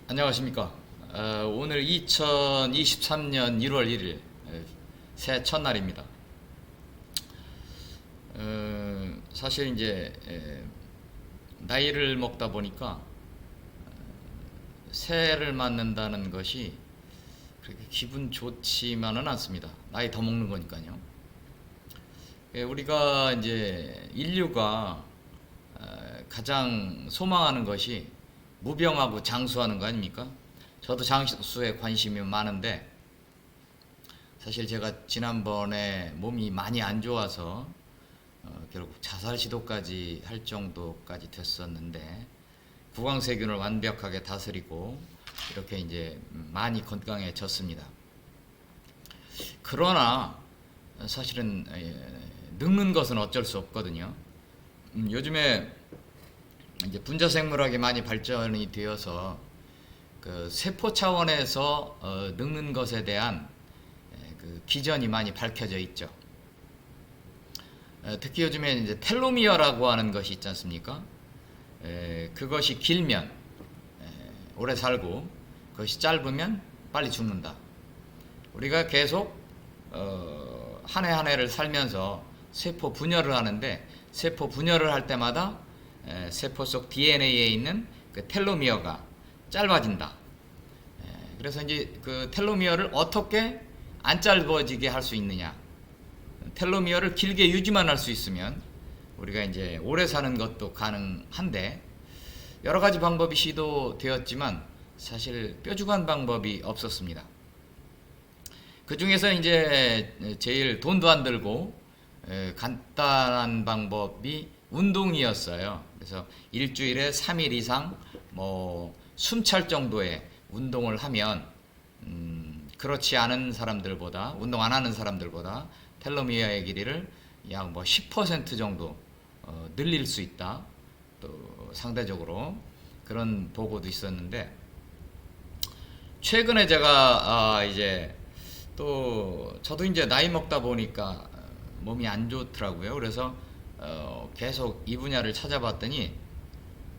안녕하십니까. 오늘 2023년 1월 1일 새해 첫날입니다. 사실 이제 나이를 먹다 보니까 새해를 맞는다는 것이 그렇게 기분 좋지만은 않습니다. 나이 더 먹는 거니까요. 우리가 이제 인류가 가장 소망하는 것이 무병하고 장수하는 거 아닙니까? 저도 장수에 관심이 많은데 사실 제가 지난번에 몸이 많이 안 좋아서 결국 자살 시도까지 할 정도까지 됐었는데 구강세균을 완벽하게 다스리고 이렇게 이제 많이 건강해졌습니다. 그러나 사실은 늙는 것은 어쩔 수 없거든요. 요즘에 이제 분자생물학이 많이 발전이 되어서 그 세포 차원에서 늙는 것에 대한 그 기전이 많이 밝혀져 있죠. 특히 요즘에 이제 텔로미어라고 하는 것이 있지 않습니까? 그것이 길면 오래 살고 그것이 짧으면 빨리 죽는다. 우리가 계속 한 해 한 해를 살면서 세포 분열을 하는데 세포 분열을 할 때마다 세포 속 DNA에 있는 그 텔로미어가 짧아진다. 그래서 이제 그 텔로미어를 어떻게 안 짧아지게 할 수 있느냐. 텔로미어를 길게 유지만 할 수 있으면 우리가 이제 오래 사는 것도 가능한데 여러 가지 방법이 시도되었지만 사실 뾰족한 방법이 없었습니다. 그 중에서 이제 제일 돈도 안 들고 간단한 방법이 운동이었어요. 그래서 일주일에 3일 이상 뭐 숨찰 정도의 운동을 하면 그렇지 않은 사람들보다 운동 안 하는 사람들보다 텔로미어의 길이를 약 뭐 10% 정도 늘릴 수 있다. 또 상대적으로 그런 보고도 있었는데 최근에 제가 이제 또 저도 이제 나이 먹다 보니까 몸이 안 좋더라고요. 그래서 계속 이 분야를 찾아봤더니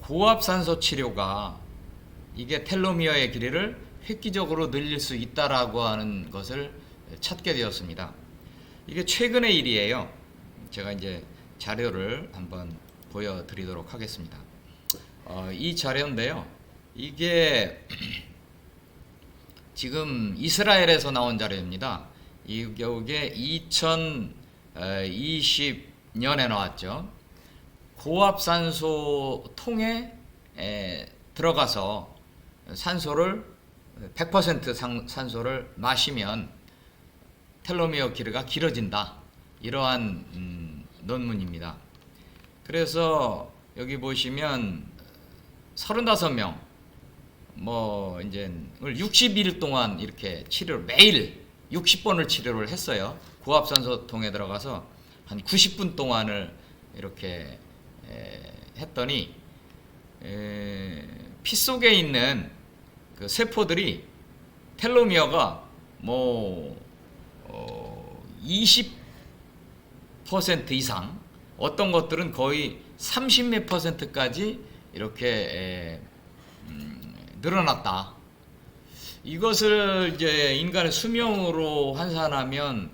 고압산소 치료가 이게 텔로미어의 길이를 획기적으로 늘릴 수 있다라고 하는 것을 찾게 되었습니다. 이게 최근의 일이에요. 제가 이제 자료를 한번 보여드리도록 하겠습니다. 이 자료인데요. 이게 지금 이스라엘에서 나온 자료입니다. 이게 2020년에 나왔죠. 고압산소 통에 들어가서 산소를 100% 산소를 마시면 텔로미어 길이가 길어진다. 이러한 논문입니다. 그래서 여기 보시면 35명 뭐 이제 60일 동안 이렇게 치료를 매일 60번을 치료를 했어요. 고압산소 통에 들어가서 한 90분 동안을 이렇게 했더니 피 속에 있는 그 세포들이 텔로미어가 뭐 20% 이상 어떤 것들은 거의 30몇 %까지 이렇게 늘어났다. 이것을 이제 인간의 수명으로 환산하면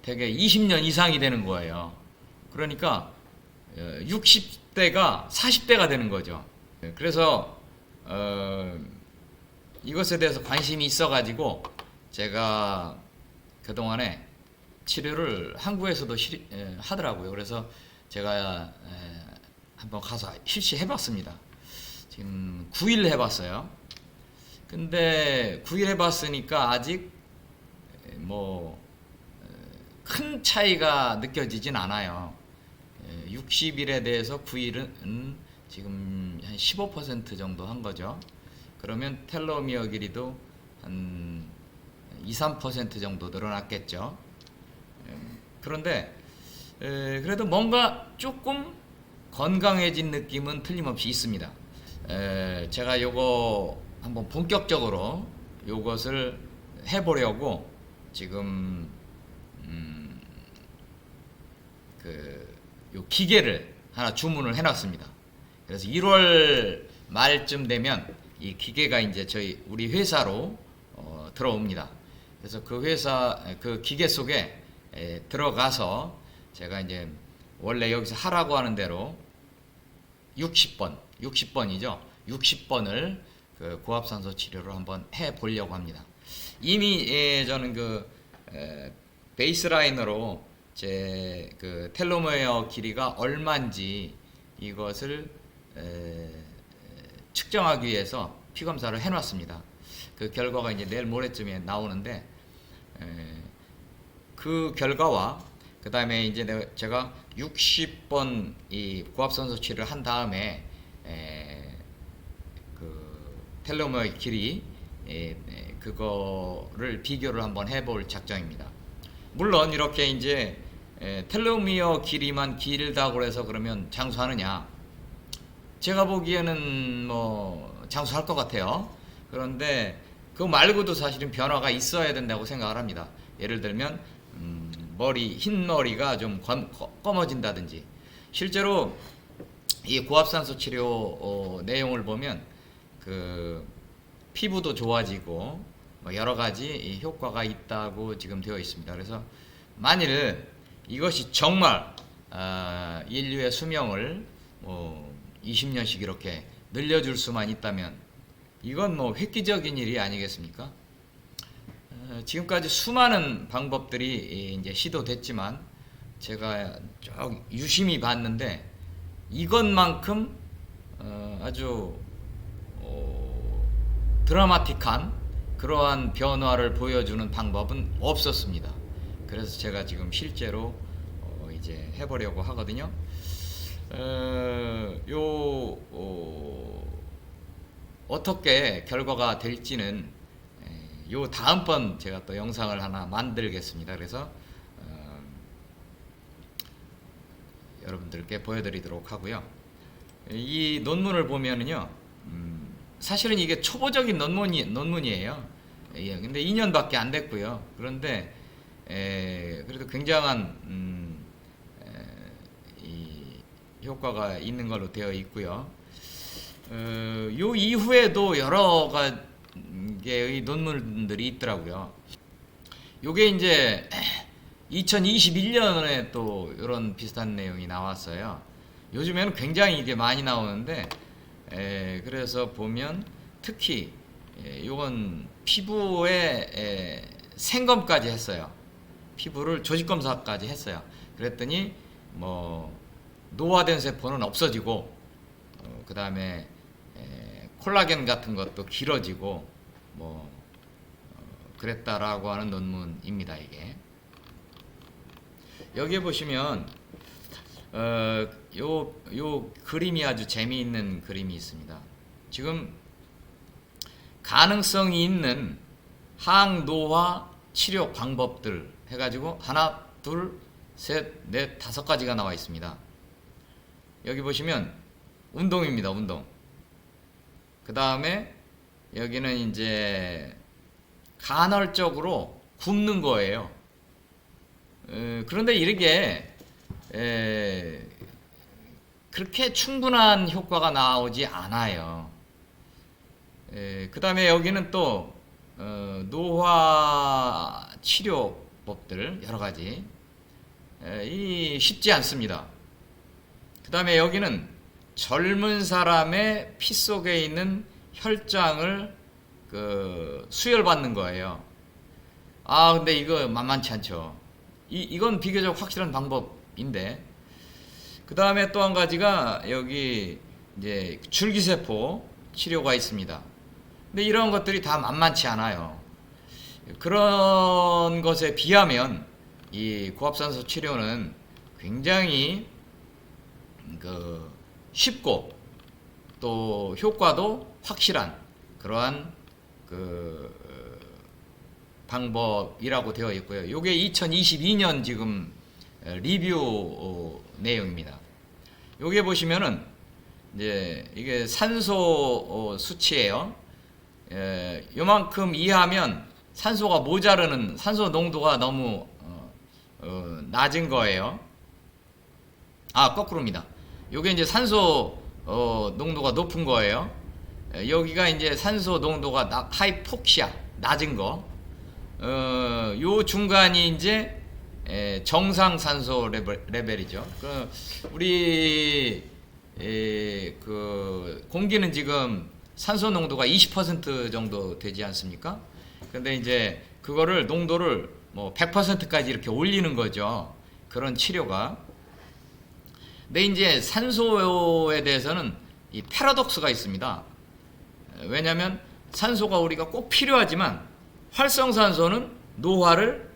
대개 20년 이상이 되는 거예요. 그러니까 60대가 40대가 되는 거죠. 그래서 이것에 대해서 관심이 있어가지고 제가 그동안에 치료를 한국에서도 하더라고요. 그래서 제가 한번 가서 실시해봤습니다. 지금 9일 해봤어요. 근데 9일 해봤으니까 아직 뭐 큰 차이가 느껴지진 않아요. 60일에 대해서 9일은 지금 한 15% 정도 한 거죠. 그러면 텔로미어 길이도 한 2, 3% 정도 늘어났겠죠. 그런데 그래도 뭔가 조금 건강해진 느낌은 틀림없이 있습니다. 제가 요거 한번 본격적으로 요것을 해보려고 지금 요 기계를 하나 주문을 해놨습니다. 그래서 1월 말쯤 되면 이 기계가 이제 우리 회사로 들어옵니다. 그래서 그 회사 그 기계 속에 들어가서 제가 이제 원래 여기서 하라고 하는 대로 60번이죠. 60번을 그 고압산소 치료를 한번 해 보려고 합니다. 이미 저는 그 베이스라인으로 제 그 텔로메어 길이가 얼마인지 이것을 측정하기 위해서 피 검사를 해놨습니다. 그 결과가 이제 내일 모레쯤에 나오는데 그 결과와 그 다음에 이제 제가 60번 이 고압산소 치료를 한 다음에 그 텔로메어 길이 그거를 비교를 한번 해볼 작정입니다. 물론 이렇게 이제 텔로미어 길이만 길다고 해서 그러면 장수하느냐? 제가 보기에는 뭐 장수할 것 같아요. 그런데 그거 말고도 사실은 변화가 있어야 된다고 생각을 합니다. 예를 들면 흰 머리가 좀 검어진다든지. 실제로 이 고압산소 치료 내용을 보면 그 피부도 좋아지고 뭐 여러 가지 효과가 있다고 지금 되어 있습니다. 그래서 만일 이것이 정말 인류의 수명을 20년씩 이렇게 늘려줄 수만 있다면 이건 뭐 획기적인 일이 아니겠습니까? 지금까지 수많은 방법들이 이제 시도됐지만 제가 쭉 유심히 봤는데 이것만큼 아주 드라마틱한 그러한 변화를 보여주는 방법은 없었습니다. 그래서 제가 지금 실제로 이제 해보려고 하거든요. 어떻게 결과가 될지는 요 다음번 제가 또 영상을 하나 만들겠습니다. 그래서 여러분들께 보여드리도록 하고요. 이 논문을 보면은요, 사실은 이게 초보적인 논문이에요. 예, 근데 2년밖에 안 됐고요. 그런데 그래도 굉장한 이 효과가 있는 걸로 되어 있고요. 요 이후에도 여러 개의 논문들이 있더라고요. 요게 이제 2021년에 또 이런 비슷한 내용이 나왔어요. 요즘에는 굉장히 이게 많이 나오는데 그래서 보면 특히 요건 피부에 생검까지 했어요. 피부를 조직검사까지 했어요. 그랬더니 뭐 노화된 세포는 없어지고 그 다음에 콜라겐 같은 것도 길어지고 뭐 그랬다라고 하는 논문입니다. 이게 여기에 보시면 요 그림이 아주 재미있는 그림이 있습니다. 지금 가능성이 있는 항노화 치료 방법들 해가지고 하나, 둘, 셋, 넷, 5가지가 나와 있습니다. 여기 보시면 운동입니다. 운동. 그 다음에 여기는 이제 간헐적으로 굶는 거예요. 그런데 이렇게 그렇게 충분한 효과가 나오지 않아요. 그 다음에 여기는 또 노화 치료법들 여러가지 이 쉽지 않습니다. 그 다음에 여기는 젊은 사람의 피 속에 있는 혈장을 수혈받는 거예요. 아 근데 이거 만만치 않죠. 이건 비교적 확실한 방법인데, 그 다음에 또 한 가지가 여기 이제 줄기세포 치료가 있습니다. 근데 이런 것들이 다 만만치 않아요. 그런 것에 비하면 이 고압산소 치료는 굉장히 쉽고 또 효과도 확실한 그러한 방법이라고 되어 있고요. 이게 2022년 지금 리뷰 내용입니다. 여기 보시면은 이제 이게 산소 수치예요. 요만큼 이하면 산소가 모자르는, 산소 농도가 너무 낮은 거예요. 아, 거꾸로입니다. 요게 이제 산소 농도가 높은 거예요. 여기가 이제 산소 농도가 하이폭시아 낮은 거, 요 중간이 이제 정상 산소 레벨이죠. 우리 그 공기는 지금 산소 농도가 20% 정도 되지 않습니까? 근데 이제 그거를 농도를 뭐 100%까지 이렇게 올리는 거죠. 그런 치료가. 근데 이제 산소에 대해서는 이 패러독스가 있습니다. 왜냐하면 산소가 우리가 꼭 필요하지만 활성산소는 노화를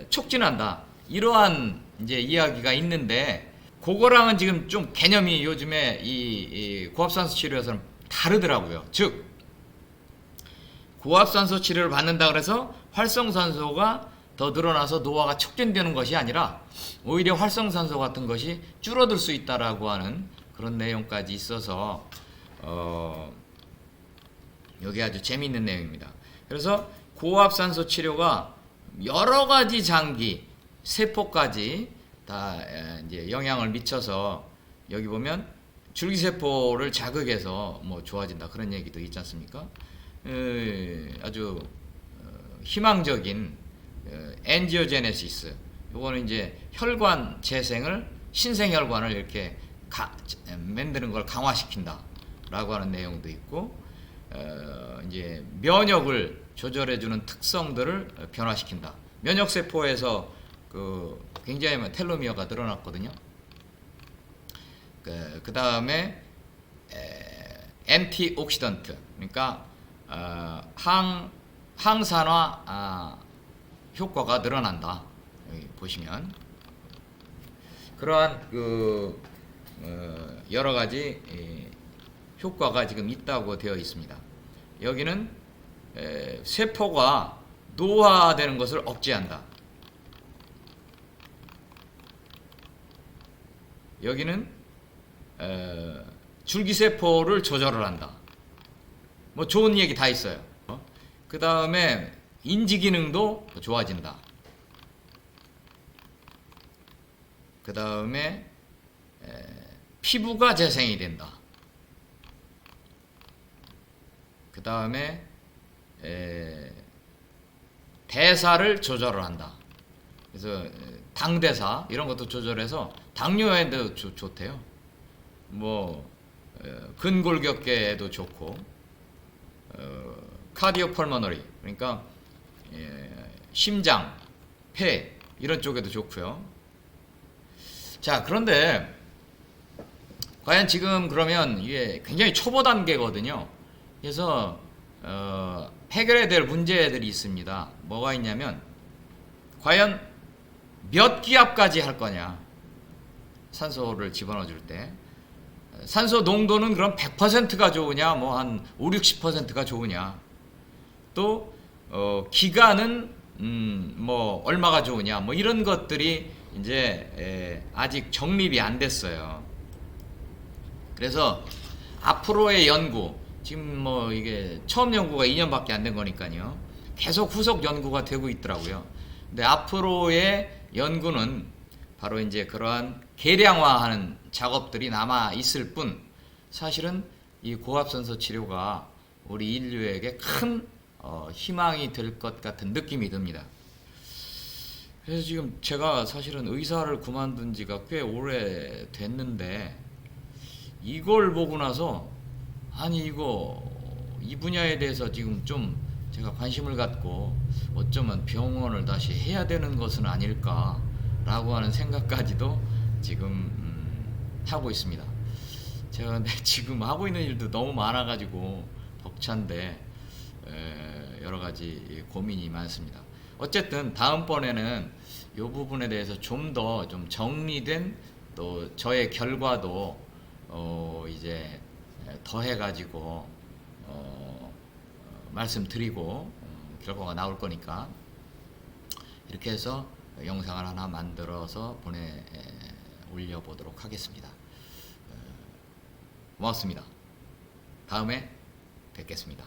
촉진한다. 이러한 이제 이야기가 있는데 그거랑은 지금 좀 개념이 요즘에 이 고압산소 치료에서는 다르더라고요. 즉 고압산소 치료를 받는다 그래서 활성산소가 더 늘어나서 노화가 촉진되는 것이 아니라 오히려 활성산소 같은 것이 줄어들 수 있다라고 하는 그런 내용까지 있어서 여기 아주 재미있는 내용입니다. 그래서 고압산소 치료가 여러 가지 장기, 세포까지 다 이제 영향을 미쳐서 여기 보면 줄기세포를 자극해서 뭐 좋아진다 그런 얘기도 있지 않습니까? 아주 희망적인 엔지오제네시스. 요거는 이제 혈관 재생을 신생혈관을 이렇게 만드는 걸 강화시킨다라고 하는 내용도 있고, 이제 면역을 조절해주는 특성들을 변화시킨다. 면역세포에서 굉장히 텔로미어가 늘어났거든요. 그 다음에 엔티옥시던트, 그러니까 항산화 효과가 늘어난다. 여기 보시면 그러한 여러 가지 효과가 지금 있다고 되어 있습니다. 여기는 세포가 노화되는 것을 억제한다. 여기는 줄기세포를 조절을 한다. 뭐 좋은 얘기 다 있어요. 그 다음에 인지기능도 좋아진다. 그 다음에 피부가 재생이 된다. 그 다음에 대사를 조절을 한다. 그래서 당대사 이런 것도 조절해서 당뇨에도 좋대요. 뭐 근골격계에도 좋고, 카디오펄머너리 그러니까 심장, 폐 이런 쪽에도 좋고요. 자, 그런데 과연 지금 그러면 이게 굉장히 초보 단계거든요. 그래서 해결해야 될 문제들이 있습니다. 뭐가 있냐면 과연 몇 기압까지 할 거냐. 산소를 집어넣어 줄 때 산소 농도는 그럼 100%가 좋으냐, 뭐 한 5, 60%가 좋으냐, 또 기간은 뭐 얼마가 좋으냐, 뭐 이런 것들이 이제 아직 정립이 안 됐어요. 그래서 앞으로의 연구, 지금 뭐 이게 처음 연구가 2년밖에 안 된 거니까요. 계속 후속 연구가 되고 있더라고요. 근데 앞으로의 연구는 바로 이제 그러한 계량화하는 작업들이 남아 있을 뿐, 사실은 이 고압산소 치료가 우리 인류에게 큰 희망이 될 것 같은 느낌이 듭니다. 그래서 지금 제가 사실은 의사를 그만둔 지가 꽤 오래 됐는데 이걸 보고 나서 아니 이 분야에 대해서 지금 좀 제가 관심을 갖고 어쩌면 병원을 다시 해야 되는 것은 아닐까라고 하는 생각까지도 지금 하고 있습니다. 제가 근데 지금 하고 있는 일도 너무 많아가지고 벅찬데 여러 가지 고민이 많습니다. 어쨌든 다음번에는 이 부분에 대해서 좀 더 좀 정리된 또 저의 결과도 이제 더 해가지고 말씀드리고 결과가 나올 거니까 이렇게 해서 영상을 하나 만들어서 올려보도록 하겠습니다. 고맙습니다. 다음에 뵙겠습니다.